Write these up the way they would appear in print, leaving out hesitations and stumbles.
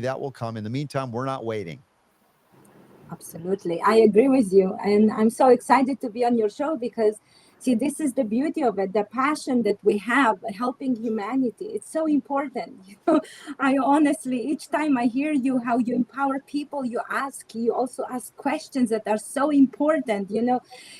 that will come. In the meantime, we're not waiting. Absolutely. I agree with you. And I'm so excited to be on your show because, see, this is the beauty of it, the passion that we have helping humanity. It's so important. I honestly, each time I hear you, how you empower people, you also ask questions that are so important,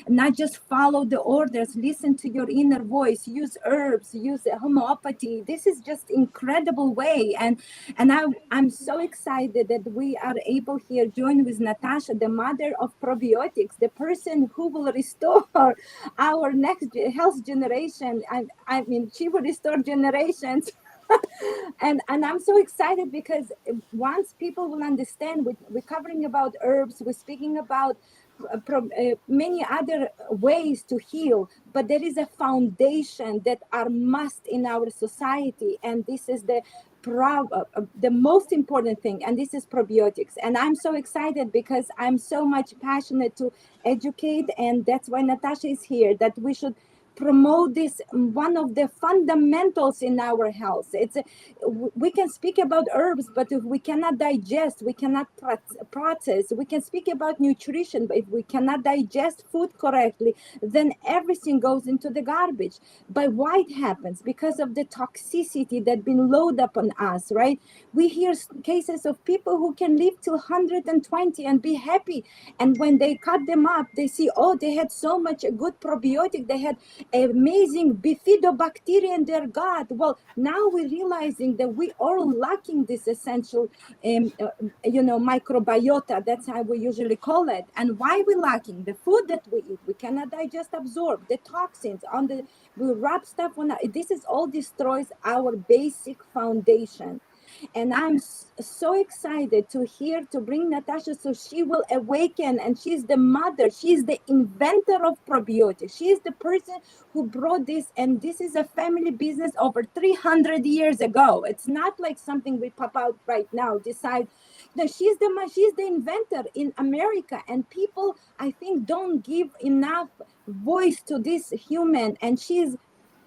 not just follow the orders, listen to your inner voice, use herbs, use homeopathy. This is just incredible way. I'm so excited that we are able here join with Natasha, the mother of probiotics, the person who will restore our health generation. I mean, she will restore generations. And I'm so excited because once people will understand, we're covering about herbs, we're speaking about many other ways to heal, but there is a foundation that are must in our society, and this is the most important thing, and this is probiotics. And I'm so excited because I'm so much passionate to educate, and that's why Natasha is here, that we should promote this, one of the fundamentals in our health. We can speak about herbs, but if we cannot digest, we cannot process. We can speak about nutrition, but if we cannot digest food correctly, then everything goes into the garbage. But why it happens? Because of the toxicity that been loaded upon us, right? We hear cases of people who can live till 120 and be happy, and when they cut them up, they see, oh, they had so much a good probiotic, they had amazing bifidobacteria in their gut. Well, now we're realizing that we are lacking this essential, microbiota. That's how we usually call it. And why we lacking? The food that we eat, we cannot digest, absorb the toxins we wrap stuff on. This is all destroys our basic foundation. And I'm so excited to bring Natasha, so she will awaken. And she's the mother, she's the inventor of probiotics. She is the person who brought this, and this is a family business over 300 years ago. It's not like something we pop out right now, decide. No, she's the inventor in America, and people, I think, don't give enough voice to this human. And she's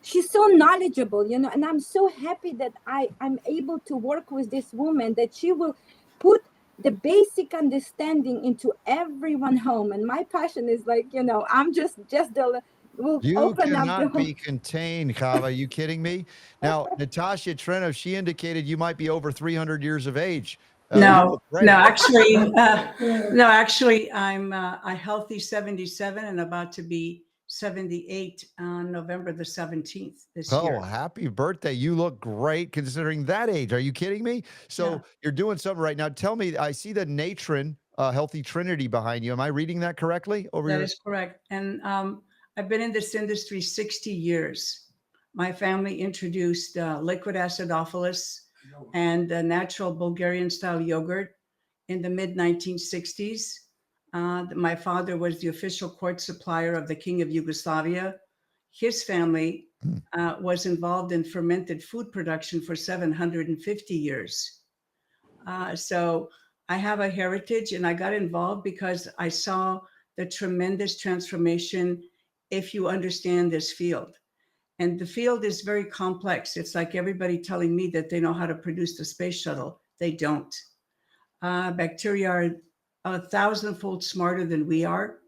so knowledgeable, and I'm so happy that I'm able to work with this woman, that she will put the basic understanding into everyone home. And my passion is like, I'm just the will You open up the cannot home. be contained, Hava. Are you kidding me? Now, Natasha Trenev, she indicated you might be over 300 years of age. You No, look great. no, actually, no, actually, I'm a healthy 77 and about to be 78 on November the 17th this Oh, year. happy birthday. You look great considering that age. Are you kidding me? So Yeah. you're doing something right now. Tell me, I see the Natron Healthy Trinity behind you. Am I reading that correctly over That your? is correct. And I've been in this industry 60 years. My family introduced liquid acidophilus and natural Bulgarian style yogurt in the mid 1960s. My father was the official court supplier of the King of Yugoslavia. His family was involved in fermented food production for 750 years. So I have a heritage, and I got involved because I saw the tremendous transformation if you understand this field. And the field is very complex. It's like everybody telling me that they know how to produce the space shuttle. They don't. Bacteria are 1,000-fold smarter than we are.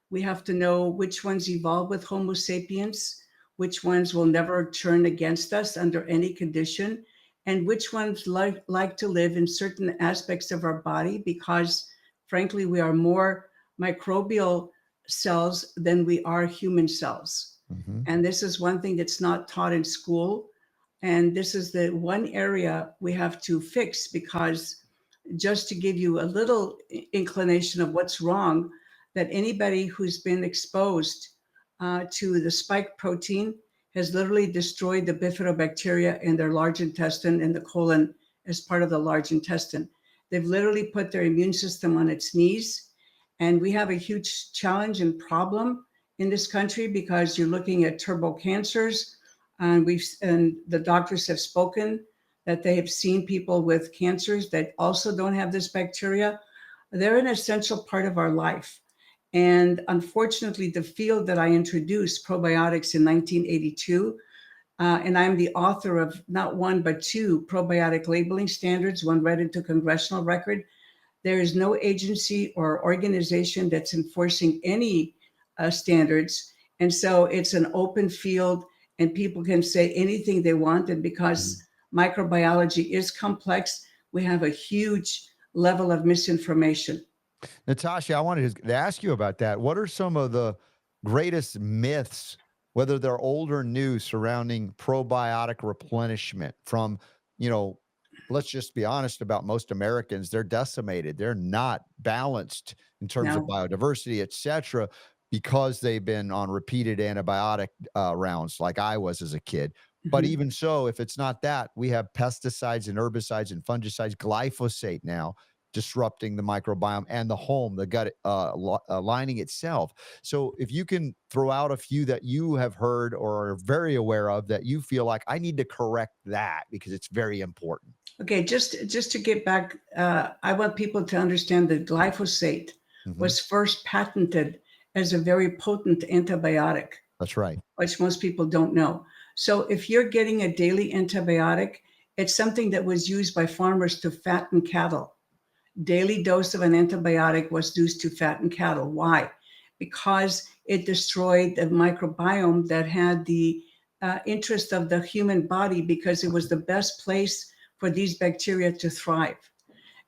We have to know which ones evolve with Homo sapiens, which ones will never turn against us under any condition, and which ones like to live in certain aspects of our body because, frankly, we are more microbial cells than we are human cells. Mm-hmm. And this is one thing that's not taught in school. And this is the one area we have to fix because, just to give you a little inclination of what's wrong, that anybody who's been exposed to the spike protein has literally destroyed the bifidobacteria in their large intestine and the colon as part of the large intestine. They've literally put their immune system on its knees. And we have a huge challenge and problem in this country because you're looking at turbo cancers. And the doctors have spoken that they have seen people with cancers that also don't have this bacteria. They're an essential part of our life. And unfortunately, the field that I introduced, probiotics, in 1982, And I'm the author of not one, but two probiotic labeling standards, one read into congressional record. There is no agency or organization that's enforcing any standards. And so it's an open field and people can say anything they want. And because microbiology is complex, we have a huge level of misinformation. Natasha, I wanted to ask you about that. What are some of the greatest myths, whether they're old or new, surrounding probiotic replenishment from, you know, let's just be honest about most Americans, they're decimated. They're not balanced in terms of Now, biodiversity, et cetera, because they've been on repeated antibiotic rounds like I was as a kid. But mhm. even so, if it's not that, we have pesticides and herbicides and fungicides, glyphosate now disrupting the microbiome and the home, the gut lining itself. So, if you can throw out a few that you have heard or are very aware of that you feel like I need to correct that because it's very important. Okay, just to get back, I want people to understand that glyphosate Hmm. was first patented as a very potent antibiotic, That's right. which most people don't know. So if you're getting a daily antibiotic, it's something that was used by farmers to fatten cattle. Daily dose of an antibiotic was used to fatten cattle. Why? Because it destroyed the microbiome that had the interest of the human body, because it was the best place for these bacteria to thrive.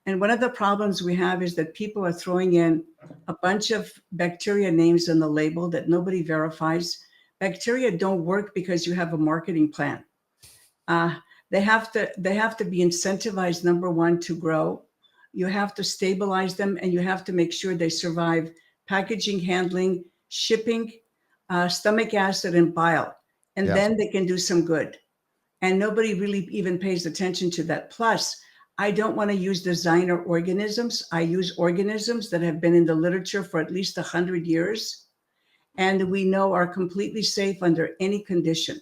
And one of the problems we have is that people are throwing in a bunch of bacteria names in the label that nobody verifies. Bacteria don't work because you have a marketing plan. Uh, they have to be incentivized, number one, to grow. You have to stabilize them, and you have to make sure they survive packaging, handling, shipping, stomach acid, and bile, and Yes. then they can do some good. And nobody really even pays attention to that. Plus, I don't want to use designer organisms. I use organisms that have been in the literature for at least 100 years and we know are completely safe under any condition.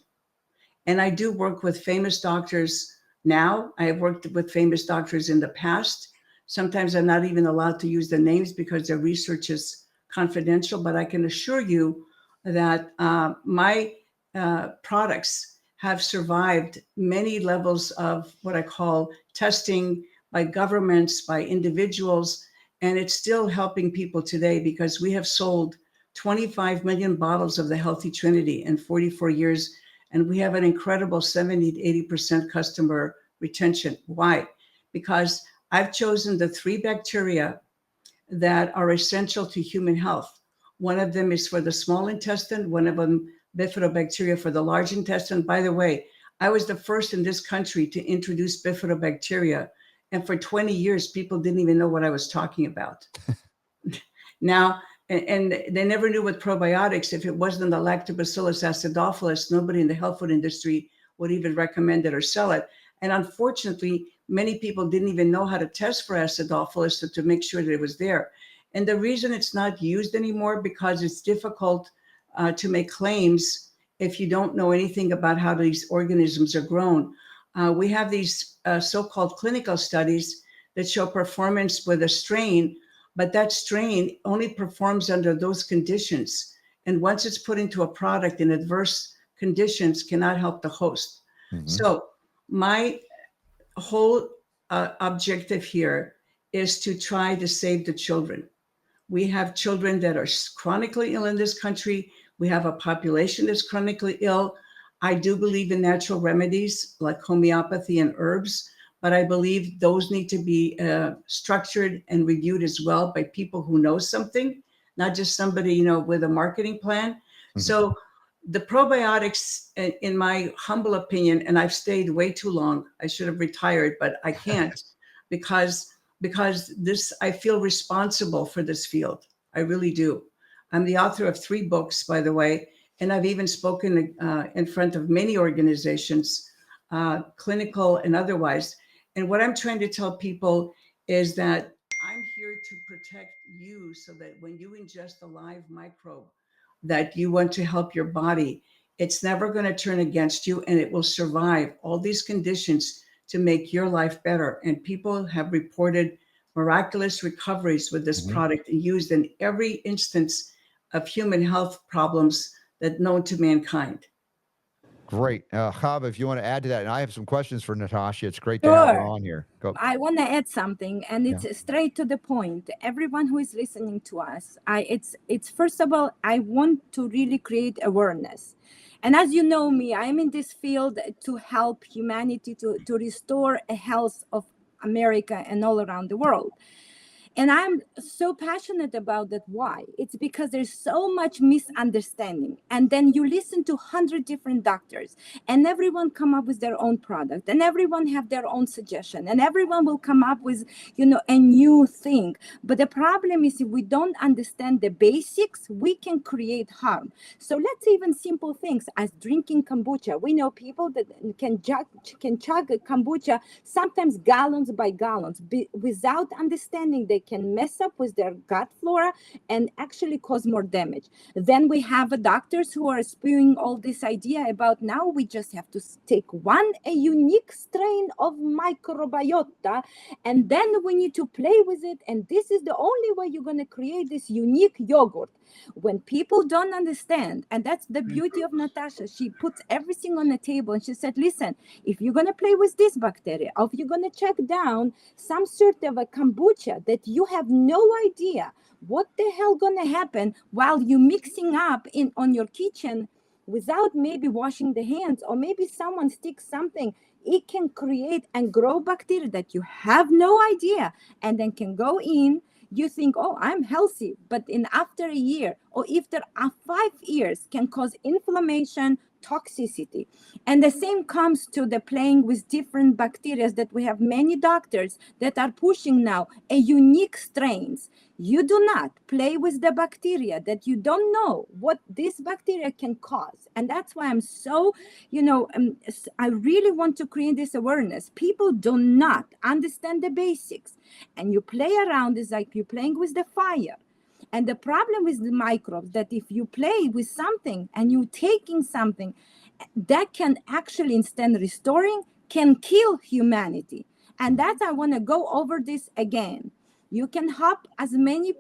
And I do work with famous doctors now. I have worked with famous doctors in the past. Sometimes I'm not even allowed to use the names because their research is confidential, but I can assure you that my products have survived many levels of what I call testing by governments, by individuals, and it's still helping people today because we have sold 25 million bottles of the Healthy Trinity in 44 years, and we have an incredible 70 to 80% customer retention. Why? Because I've chosen the 3 bacteria that are essential to human health. One of them is for the small intestine, one of them bifidobacteria for the large intestine. By the way, I was the first in this country to introduce bifidobacteria, and for 20 years, people didn't even know what I was talking about. Now, and they never knew what probiotics, if it wasn't the lactobacillus acidophilus, nobody in the health food industry would even recommend it or sell it. And unfortunately, many people didn't even know how to test for acidophilus to make sure that it was there. And the reason it's not used anymore, because it's difficult to make claims if you don't know anything about how these organisms are grown. We have these so-called clinical studies that show performance with a strain, but that strain only performs under those conditions. And once it's put into a product in adverse conditions, cannot help the host. Hmm. So my whole objective here is to try to save the children. We have children that are chronically ill in this country. We have a population that's chronically ill. I do believe in natural remedies like homeopathy and herbs, but I believe those need to be structured and reviewed as well by people who know something, not just somebody, with a marketing plan. Hmm. So the probiotics, in my humble opinion, and I've stayed way too long. I should have retired, but I can't because this, I feel responsible for this field. I really do. I'm the author of 3 books, by the way, and I've even spoken in front of many organizations, clinical and otherwise. And what I'm trying to tell people is that I'm here to protect you so that when you ingest a live microbe that you want to help your body, it's never going to turn against you and it will survive all these conditions to make your life better. And people have reported miraculous recoveries with this Hmm. product and used in every instance of human health problems that known to mankind. Great. Hava, if you want to add to that, and I have some questions for Natasha. It's great to have her Sure. on here. Go. I want to add something, and Yeah. it's straight to the point. Everyone who is listening to us, it's first of all, I want to really create awareness. And as you know me, I'm in this field to help humanity to restore a health of America and all around the world. And I'm so passionate about that. Why? It's because there's so much misunderstanding. And then you listen to 100 different doctors, and everyone come up with their own product, and everyone have their own suggestion, and everyone will come up with, a new thing. But the problem is, if we don't understand the basics, we can create harm. So let's even simple things as drinking kombucha. We know people that can chug kombucha sometimes gallons by gallons without understanding. They can mess up with their gut flora and actually cause more damage. Then we have doctors who are spewing all this idea about now we just have to take a unique strain of microbiota, and then we need to play with it, and this is the only way you're going to create this unique yogurt. When people don't understand, and that's the beauty of Natasha, she puts everything on the table and she said, listen, if you're going to play with this bacteria, or if you're going to check down some sort of a kombucha that you have no idea what the hell going to happen while you mixing up in on your kitchen without maybe washing the hands, or maybe someone sticks something, it can create and grow bacteria that you have no idea, and then can go in. You think, oh, I'm healthy, but in after a year or after 5 years can cause inflammation, toxicity. And the same comes to the playing with different bacteria, that we have many doctors that are pushing now a unique strains. You do not play with the bacteria that you don't know what this bacteria can cause. And that's why I'm so, I really want to create this awareness. People do not understand the basics. And you play around, is like you're playing with the fire. And the problem with the microbes, that if you play with something and you're taking something that can actually, instead restoring, can kill humanity. And that I want to go over this again. You can hop as many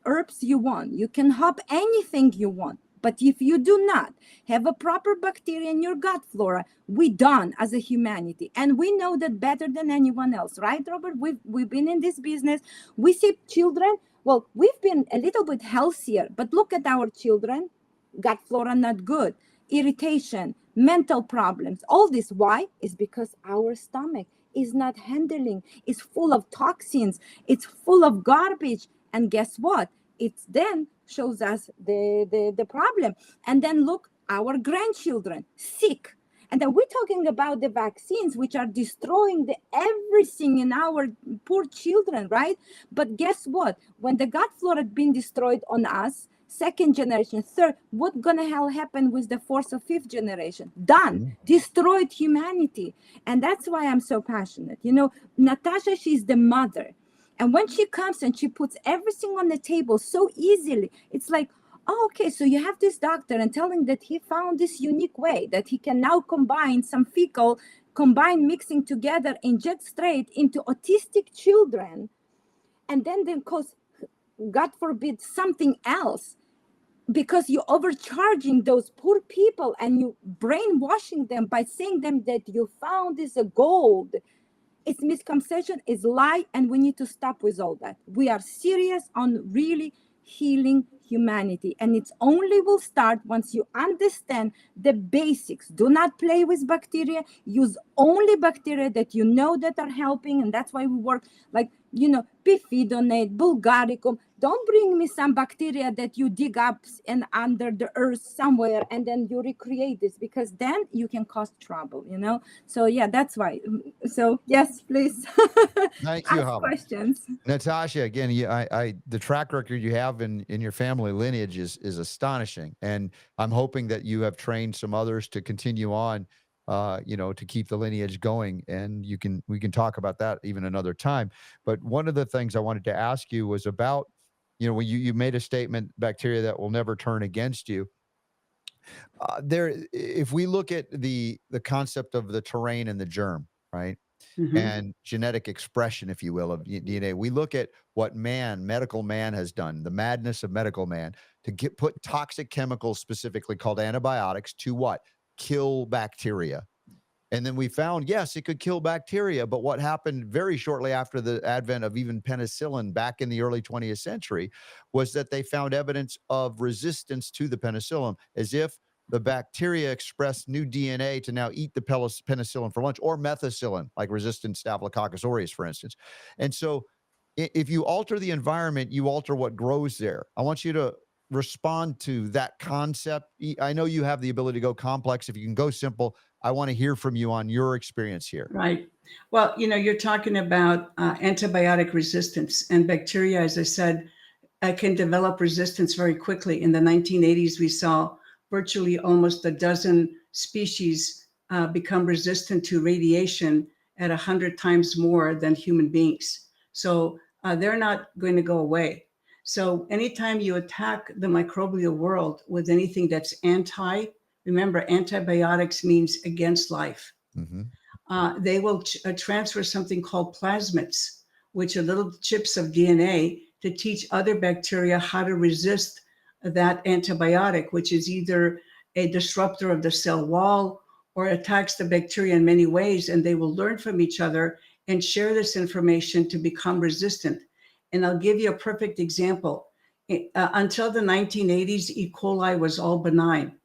herbs you want. You can hop anything you want. But if you do not have a proper bacteria in your gut flora, we done as a humanity. And we know that better than anyone else, right, Robert? We've been in this business. We see children. Well, we've been a little bit healthier, but look at our children. Gut flora not good. Irritation, mental problems. All this, why? Is because our stomach is not handling. It's full of toxins. It's full of garbage. And guess what? It's then shows us the problem. And then look, our grandchildren sick. And then we're talking about the vaccines, which are destroying everything in our poor children, right? But guess what? When the gut flora had been destroyed on us, second generation, third, what gonna hell happen with the fourth or fifth generation? Done, destroyed humanity. And that's why I'm so passionate. Natasha, she's the mother. And when she comes and she puts everything on the table so easily, it's like, oh, okay, so you have this doctor and telling that he found this unique way that he can now combine some fecal, mixing together, inject straight into autistic children, and then cause, God forbid, something else, because you're overcharging those poor people and you brainwashing them by saying them that you found this a gold. It's misconception, it's lie, and we need to stop with all that. We are serious on really healing humanity, and it's only will start once you understand the basics. Do not play with bacteria. Use only bacteria that you know that are helping, and that's why we work like bifidonate, bulgaricum. Don't bring me some bacteria that you dig up and under the earth somewhere, and then you recreate this, because then you can cause trouble. So yeah, that's why. So yes, please. Thank you, Ask Hava. questions. Natasha, again, the track record you have in your family lineage is astonishing, and I'm hoping that you have trained some others to continue on, to keep the lineage going. And we can talk about that even another time. But one of the things I wanted to ask you was about, when you made a statement, bacteria that will never turn against you. If we look at the concept of the terrain and the germ, right? Mhm. And genetic expression, if you will, of DNA. We look at what medical man has done, the madness of medical man, to put toxic chemicals, specifically called antibiotics, to what? kill bacteria. And then we found, yes, it could kill bacteria. But what happened very shortly after the advent of even penicillin back in the early 20th century was that they found evidence of resistance to the penicillin, as if the bacteria expressed new DNA to now eat the penicillin for lunch, or methicillin, like resistant Staphylococcus aureus, for instance. And so, if you alter the environment, you alter what grows there. I want you to respond to that concept. I know you have the ability to go complex. If you can go simple, I want to hear from you on your experience here. Right. Well, you're talking about antibiotic resistance, and bacteria, as I said, can develop resistance very quickly. In the 1980s, we saw virtually almost a dozen species become resistant to radiation at 100 times more than human beings. So they're not going to go away. So anytime you attack the microbial world with anything that's remember, antibiotics means against life. Mhm. They will transfer something called plasmids, which are little chips of DNA to teach other bacteria how to resist that antibiotic, which is either a disruptor of the cell wall or attacks the bacteria in many ways. And they will learn from each other and share this information to become resistant. And I'll give you a perfect example. Until the 1980s, E. coli was all benign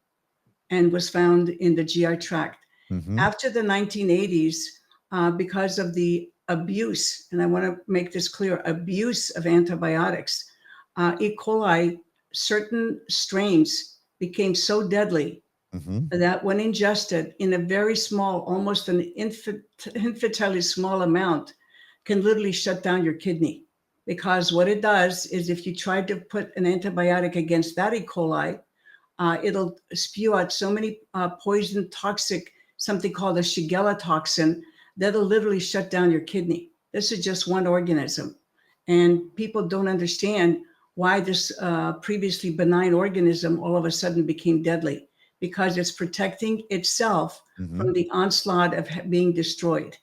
and was found in the GI tract. Mhm. After the 1980s, because of the abuse, and I want to make this clear, abuse of antibiotics, E. coli, certain strains became so deadly Mhm. that when ingested in a very small, almost an infinitely small amount, can literally shut down your kidney. Because what it does is if you try to put an antibiotic against that E. coli, it'll spew out so many poison, toxic, something called a Shigella toxin, that'll literally shut down your kidney. This is just one organism. And people don't understand why this previously benign organism all of a sudden became deadly, because it's protecting itself from Mhm. the onslaught of being destroyed.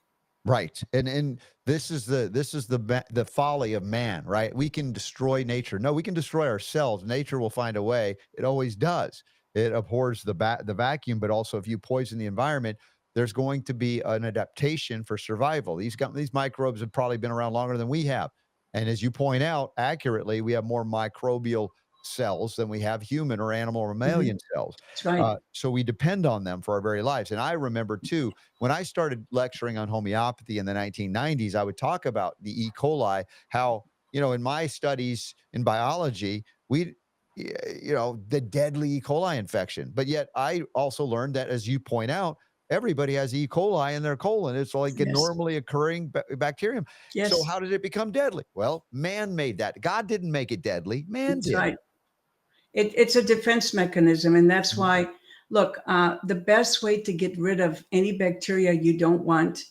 Right. And this is the folly of man, right? We can destroy nature. No, we can destroy ourselves. Nature will find a way. It always does. It abhors the vacuum, but also if you poison the environment, there's going to be an adaptation for survival. These microbes have probably been around longer than we have. And as you point out accurately, we have more microbial cells than we have human or animal or Mhm. mammalian cells. That's right. So we depend on them for our very lives. And I remember too, when I started lecturing on homeopathy in the 1990s, I would talk about the E. coli, how, in my studies in biology, the deadly E. coli infection. But yet I also learned that, as you point out, everybody has E. coli in their colon. It's like a Yes. normally occurring bacterium. So Yes. how did it become deadly? Well, man made that. God didn't make it deadly. Man That's did. right. It's a defense mechanism. And that's Mhm. why, look, the best way to get rid of any bacteria you don't want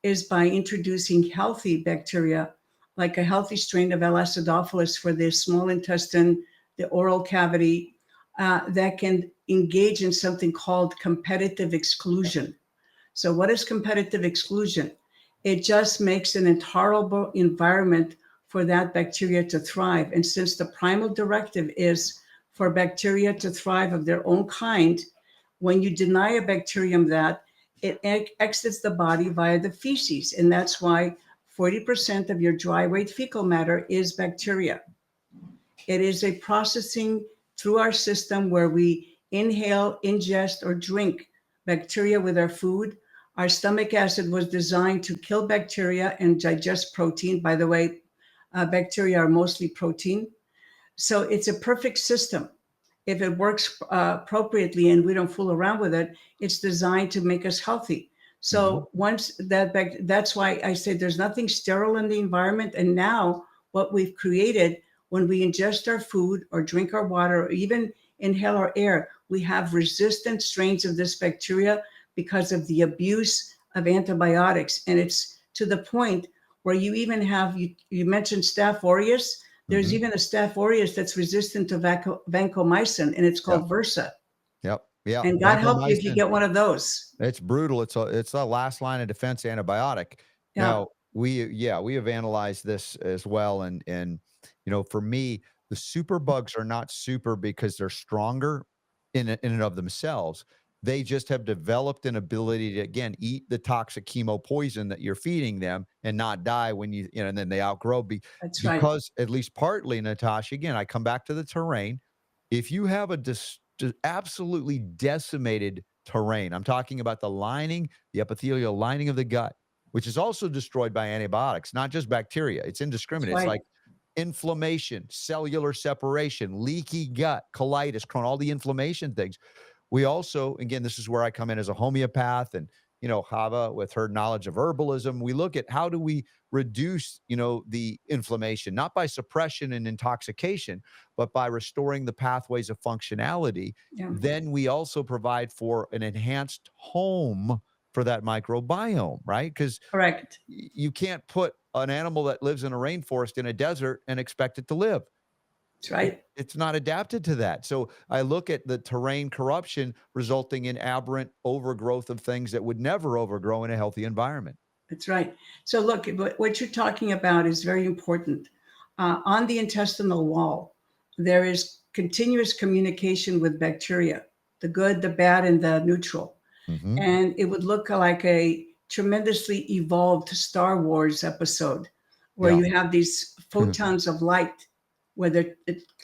is by introducing healthy bacteria, like a healthy strain of L. acidophilus for the small intestine, the oral cavity, that can engage in something called competitive exclusion. So, what is competitive exclusion? It just makes an intolerable environment for that bacteria to thrive. And since the primal directive is for bacteria to thrive of their own kind, when you deny a bacterium that, it exits the body via the feces. And that's why 40% of your dry weight fecal matter is bacteria. It is a processing through our system where we inhale, ingest, or drink bacteria with our food. Our stomach acid was designed to kill bacteria and digest protein. By the way, bacteria are mostly protein. So it's a perfect system. If it works appropriately and we don't fool around with it, it's designed to make us healthy. Mhm. So once that's why I say there's nothing sterile in the environment. And now what we've created, when we ingest our food or drink our water or even inhale our air, we have resistant strains of this bacteria because of the abuse of antibiotics. And it's to the point where you even have, you mentioned Staph aureus. There's Mhm. even a Staph aureus that's resistant to vancomycin, and it's Yep. called Versa. Yep. Yeah. And God help you if you Vancomycin. get one of those. It's brutal. It's a last line of defense antibiotic. Yeah. Now, we have analyzed this as well, and for me, the super bugs are not super because they're stronger in and of themselves. They just have developed an ability to, again, eat the toxic chemo poison that you're feeding them and not die when and then they outgrow That's right. because at least partly, Natasha, again, I come back to the terrain. If you have a absolutely decimated terrain, I'm talking about the lining, the epithelial lining of the gut, which is also destroyed by antibiotics, not just bacteria. It's That's indiscriminate. It's right. like inflammation, cellular separation, leaky gut, colitis, Crohn, all the inflammation things. We also, again, this is where I come in as a homeopath and, Hava with her knowledge of herbalism. We look at how do we reduce, the inflammation, not by suppression and intoxication, but by restoring the pathways of functionality. Yeah. Then we also provide for an enhanced home for that microbiome, right? Because Correct. you can't put an animal that lives in a rainforest in a desert and expect it to live. That's right. It's not adapted to that. So I look at the terrain corruption resulting in aberrant overgrowth of things that would never overgrow in a healthy environment. That's right. So, look, what you're talking about is very important. On the intestinal wall, there is continuous communication with bacteria, the good, the bad, and the neutral. Mhm. And it would look like a tremendously evolved Star Wars episode where Yeah. you have these photons of light where they're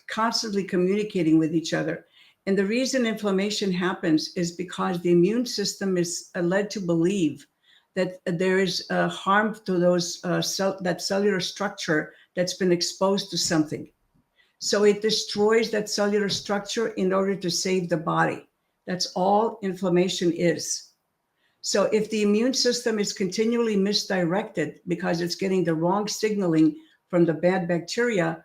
constantly communicating with each other. And the reason inflammation happens is because the immune system is led to believe that there is harm to that cellular structure that's been exposed to something. So it destroys that cellular structure in order to save the body. That's all inflammation is. So if the immune system is continually misdirected because it's getting the wrong signaling from the bad bacteria,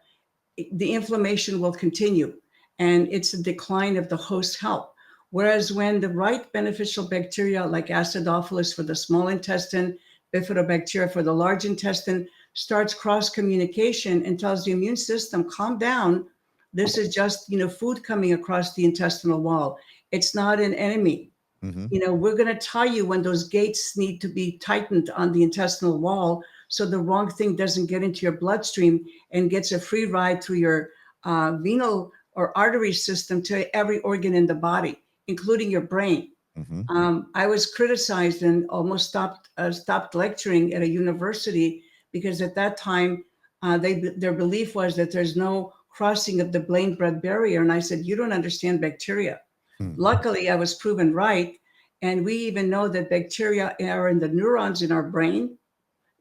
the inflammation will continue and it's a decline of the host health. Whereas when the right beneficial bacteria like acidophilus for the small intestine, bifidobacteria for the large intestine starts cross communication and tells the immune system, calm down. This is just, food coming across the intestinal wall. It's not an enemy. Mhm. We're going to tell you when those gates need to be tightened on the intestinal wall so the wrong thing doesn't get into your bloodstream and gets a free ride through your venal or artery system to every organ in the body, including your brain. Mhm. I was criticized and almost stopped lecturing at a university because at that time their belief was that there's no crossing of the brain-blood barrier, and I said, you don't understand bacteria. Mhm. Luckily, I was proven right. And we even know that bacteria are in the neurons in our brain.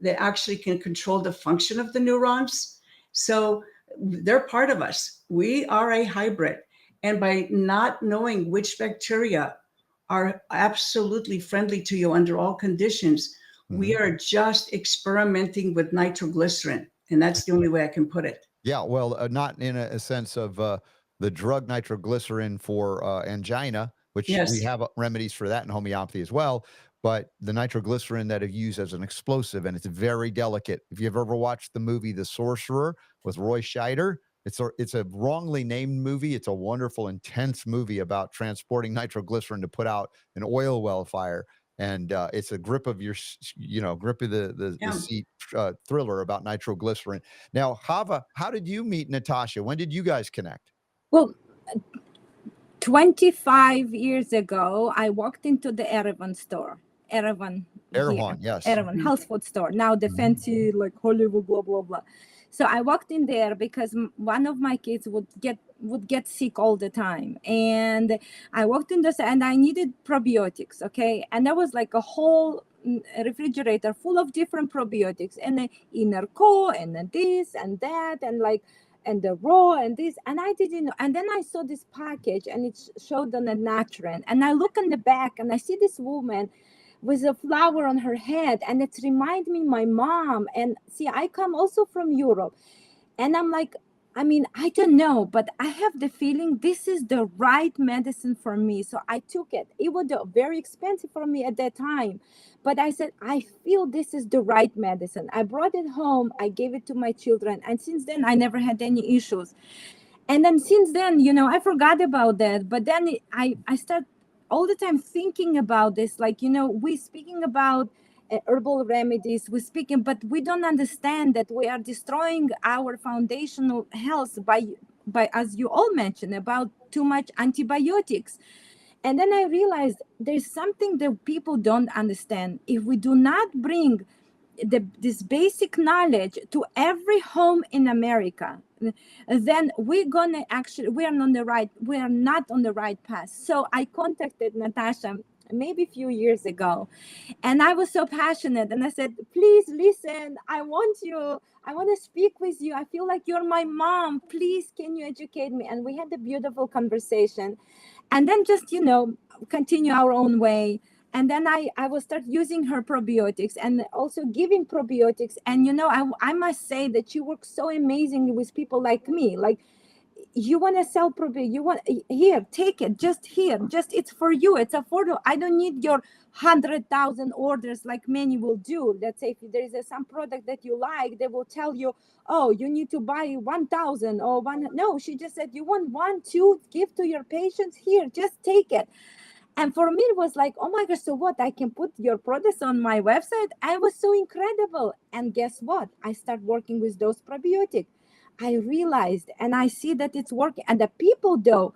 They actually can control the function of the neurons. So they're part of us. We are a hybrid. And by not knowing which bacteria are absolutely friendly to you under all conditions, we Mhm. are just experimenting with nitroglycerin. And that's the only way I can put it. Yeah, well, not in a sense of the drug nitroglycerin for angina, which we Yes. have remedies for that in homeopathy as well. But the nitroglycerin that are used as an explosive, and it's very delicate. If you've ever watched the movie The Sorcerer with Roy Scheider, it's a wrongly named movie. It's a wonderful, intense movie about transporting nitroglycerin to put out an oil well fire. And it's a grip of grip of the Yeah. seat thriller about nitroglycerin. Now, Hava, how did you meet Natasha? When did you guys connect? Well, 25 years ago, I walked into the Erevan store. Erevan here, Erewhon, yes. Erevan health food store. Now the Mhm. fancy like Hollywood, blah blah blah. So I walked in there because one of my kids would get sick all the time, and I walked in there and I needed probiotics. Okay, and there was like a whole refrigerator full of different probiotics, and inner core, and then this and that, and like and the raw and this, and I didn't know. And then I saw this package and it showed on a Natron, and I look on the back and I see this woman with a flower on her head, and it remind me my mom. And see, I come also from Europe, and I'm like, I mean, I don't know, but I have the feeling this is the right medicine for me. So I took it. It was very expensive for me at that time. But I said, I feel this is the right medicine. I brought it home. I gave it to my children. And since then, I never had any issues. And then since then, I forgot about that. But then I start all the time thinking about this. Like, we speaking about herbal remedies, we're speaking, but we don't understand that we are destroying our foundational health by as you all mentioned, about too much antibiotics. And then I realized there's something that people don't understand. If we do not bring this basic knowledge to every home in America, then we're gonna actually we are not on the right path. So I contacted Natasha maybe a few years ago, and I was so passionate, and I said, please listen, I want to speak with you. I feel like you're my mom. Please, can you educate me? And we had a beautiful conversation, and then just continue our own way. And then I will start using her probiotics and also giving probiotics. And I must say that she works so amazingly with people like me. Like, you want to sell probiotics, you want, here, take it, just here, just, it's for you, it's affordable. I don't need your 100,000 orders like many will do. Let's say if there is some product that you like, they will tell you, oh, you need to buy 1,000 or one. No, she just said, you want one, two, give to your patients, here, just take it. And for me, it was like, oh my gosh, so what? I can put your products on my website. I was so incredible. And guess what? I start working with those probiotics. I realized and I see that it's working. And the people though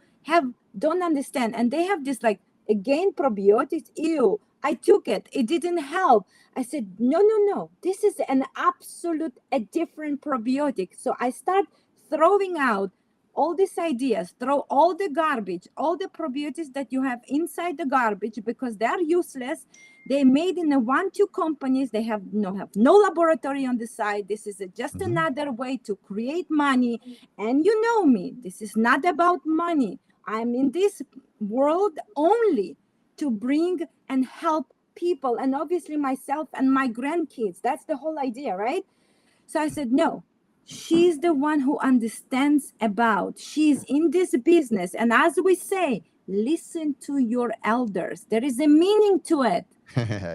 don't understand. And they have this like, again, probiotics. Ew, I took it. It didn't help. I said, no, no, no. This is a different probiotic. So I start throwing out all these ideas, throw all the garbage, all the probiotics that you have inside the garbage, because they're useless. They made in a 1-2 companies. They have no laboratory on the side. This is just another way to create money. And you know me, this is not about money. I'm in this world only to bring and help people, and obviously myself and my grandkids. That's the whole idea, right? So I said, no, she's the one who understands about, she's in this business. And as we say, listen to your elders. There is a meaning to it.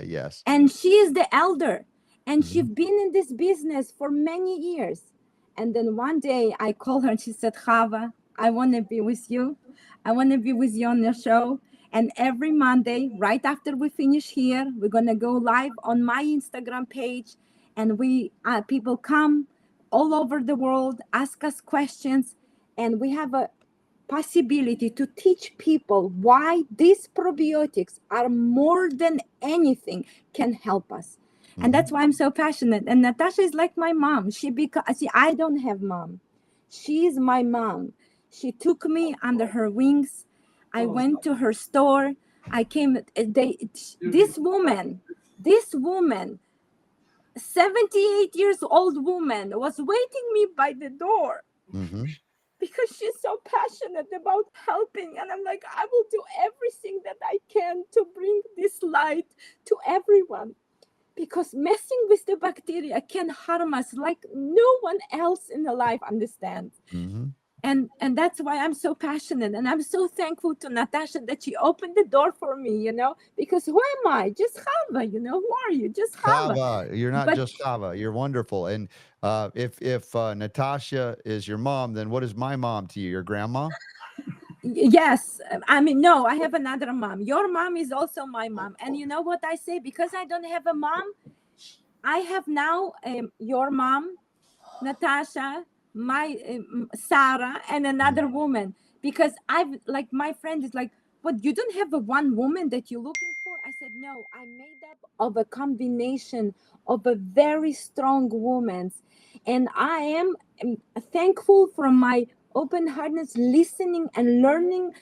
Yes. And she is the elder. And she's been in this business for many years. And then one day I called her and she said, Hava, I want to be with you. I want to be with you on your show. And every Monday, right after we finish here, we're going to go live on my Instagram page. And people come all over the world, ask us questions. And we have a possibility to teach people why these probiotics are more than anything can help us. And that's why I'm so passionate. And Natasha is like my mom. I don't have mom. She's my mom. She took me under her wings. I went to her store. I came. This woman, 78 years old woman, was waiting me by the door. Because she's so passionate about helping. And I'm like, I will do everything that I can to bring this light to everyone. Because messing with the bacteria can harm us like no one else in the life understands. And that's why I'm so passionate. And I'm so thankful to Natasha that she opened the door for me, because who am I? Just Hava, who are you? Just Hava. Hava, you're not just Hava. You're wonderful. And if Natasha is your mom, then what is my mom to you? Your grandma? Yes. I mean, no, I have another mom. Your mom is also my mom. And you know what I say? Because I don't have a mom, I have now your mom, Natasha, my Sarah, and another woman. Because my friend is like, what, you don't have a one woman that you're looking for? I said, no, I made up of a combination of a very strong woman. And I am thankful for my open heartedness, listening and learning.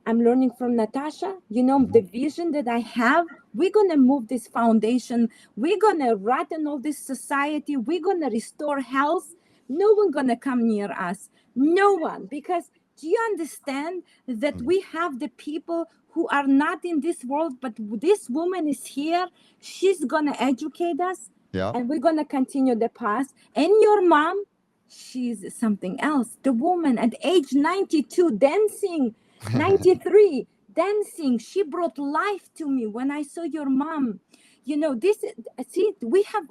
I'm learning from Natasha, the vision that I have. We're going to move this foundation. We're going to in all this society. We're going to restore health. No one going to come near us. No one. Because do you understand that we have the people who are not in this world, but this woman is here. She's going to educate us. Yeah. And we're going to continue the path. And your mom, she's something else. The woman at age 92 dancing. 93 dancing, she brought life to me when I saw your mom. We have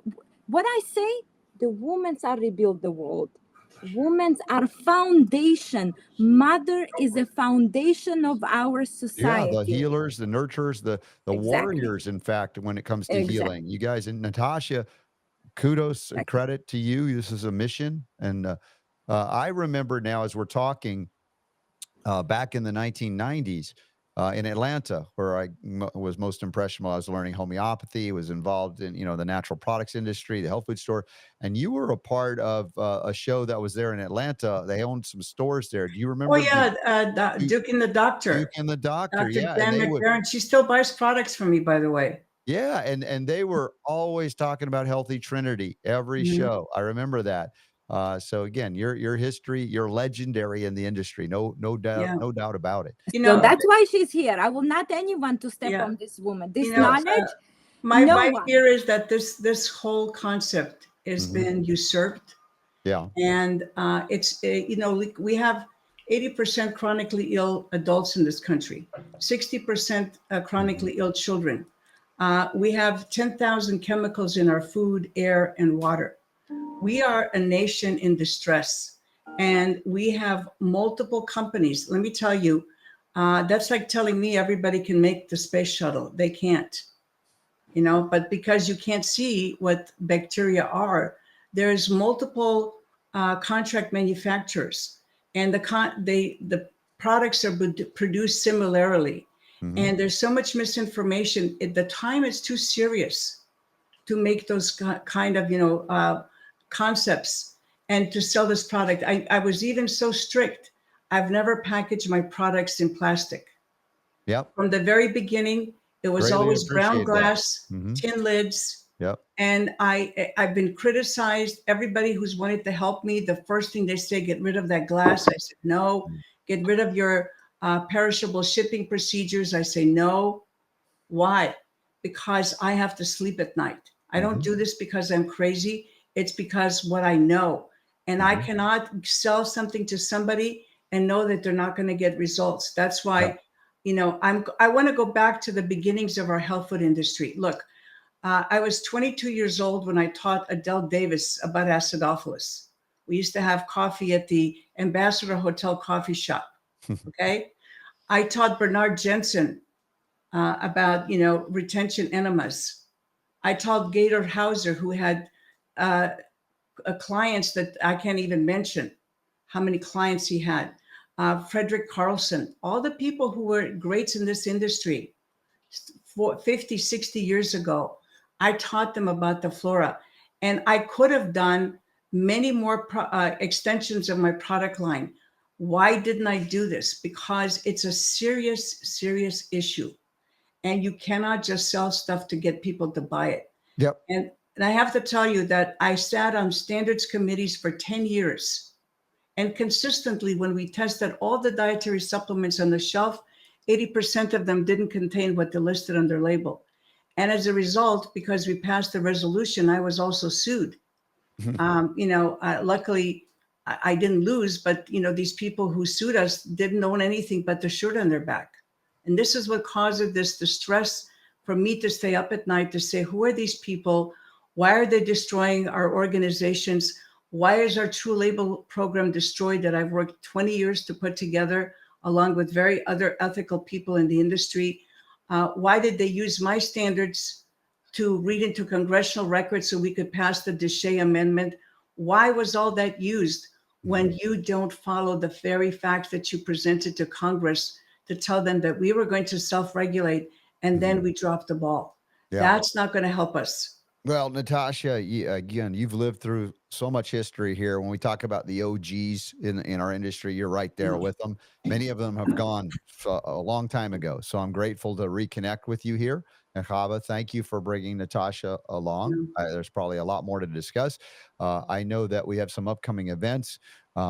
what I say, the women are rebuild the world. Women are foundation. Mother is a foundation of our Yeah, the society. healers, the nurturers, the Exactly. warriors, in fact, when it comes to Exactly. healing. You guys, and Natasha, kudos and credit to you. This is a mission. And I remember now as we're talking back in the 1990s, in Atlanta, where was most impressed while I was learning homeopathy, was involved in, the natural products industry, the health food store. And you were a part of a show that was there in Atlanta. They owned some stores there. Do you Oh remember the yeah, Duke and the Duke Doctor, and the Doctor? Dr. Yeah. And Jan they would, McBaron. She still buys products from me, by the way. yeah. And they were always talking about Healthy Trinity every Mhm. show. I remember that. So again, your history, you're legendary in the industry. No doubt, Yeah. no doubt about it. You So know, that's why she's here. I will not anyone to step yeah. on this woman. You This know, knowledge, no my one. fear is that this whole concept has Hmm. been usurped, Yeah. and like, we have 80% chronically ill adults in this country, 60% Hmm. chronically ill children. We have 10,000 chemicals in our food, air, and water. We are a nation in distress, and we have multiple companies. Let me tell you, that's like telling me everybody can make the space shuttle. They can't, but because you can't see what bacteria are, there's multiple contract manufacturers, and the products are produced similarly, Hmm. and there's so much misinformation. At the time, it's too serious to make those kind of concepts and to sell this product. I was even so strict. I've never packaged my products in plastic. Yep. From the very beginning, it was Greatly always brown appreciate that. glass, Hmm. tin lids. Yep. And I've been criticized. Everybody who's wanted to help me, the first thing they say, get rid of that glass. I said, no. Get rid of your perishable shipping procedures. I say, no. Why? Because I have to sleep at night. I don't Mhm, do this because I'm crazy. It's because what I know. And I mhm. cannot sell something to somebody and know that they're not going to get results. That's Yeah. why, I want to go back to the beginnings of our health food industry. Look, I was 22 years old when I taught Adele Davis about acidophilus. We used to have coffee at the Ambassador Hotel coffee shop. Okay. I taught Bernard Jensen about retention enemas. I told Gator Hauser, who had uh, clients that I can't even mention how many clients he had. Frederick Carlson, all the people who were greats in this industry 50, 60 years ago. I taught them about the flora, and I could have done many more extensions of my product line. Why didn't I do this? Because it's a serious, serious issue, and you cannot just sell stuff to get people to buy it. Yep. And I have to tell you that I sat on standards committees for 10 years. And consistently, when we tested all the dietary supplements on the shelf, 80% of them didn't contain what they listed on their label. And as a result, because we passed the resolution, I was also sued. Luckily, I didn't lose, but these people who sued us didn't own anything but the shirt on their back. And this is what caused this distress for me to stay up at night to say, who are these people? Why are they destroying our organizations? Why is our True Label program destroyed that I've worked 20 years to put together, along with very other ethical people in the industry? Why did they use my standards to read into congressional records so we could pass the Deshay Amendment? Why was all that used when Mhm. you don't follow the very facts that you presented to Congress to tell them that we were going to self-regulate, and then Mhm. we dropped the ball? Yeah. That's not going to help us. Well, Natasha, again, you've lived through so much history here. When we talk about the OGs in our industry, you're right there with them. Many of them have gone a long time ago. So I'm grateful to reconnect with you here. And Hava, thank you for bringing Natasha along. There's probably a lot more to discuss. I know that we have some upcoming events.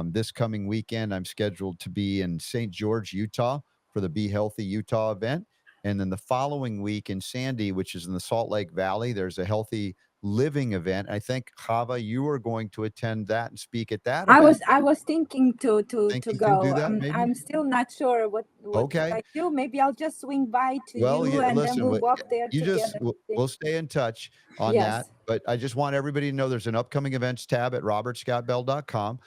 This coming weekend, I'm scheduled to be in St. George, Utah for the Be Healthy Utah event. And then the following week in Sandy, which is in the Salt Lake Valley, there's a healthy living event. I think Hava, you are going to attend that and speak at that I event. was I was thinking to Think you can do go. that maybe? I'm still not sure what should Okay. I do. Maybe I'll just swing by to Well, you, and then listen, we'll walk there you just together. we'll stay in touch on that. Yes. But I just want everybody to know there's an upcoming events tab at robertscottbell.com.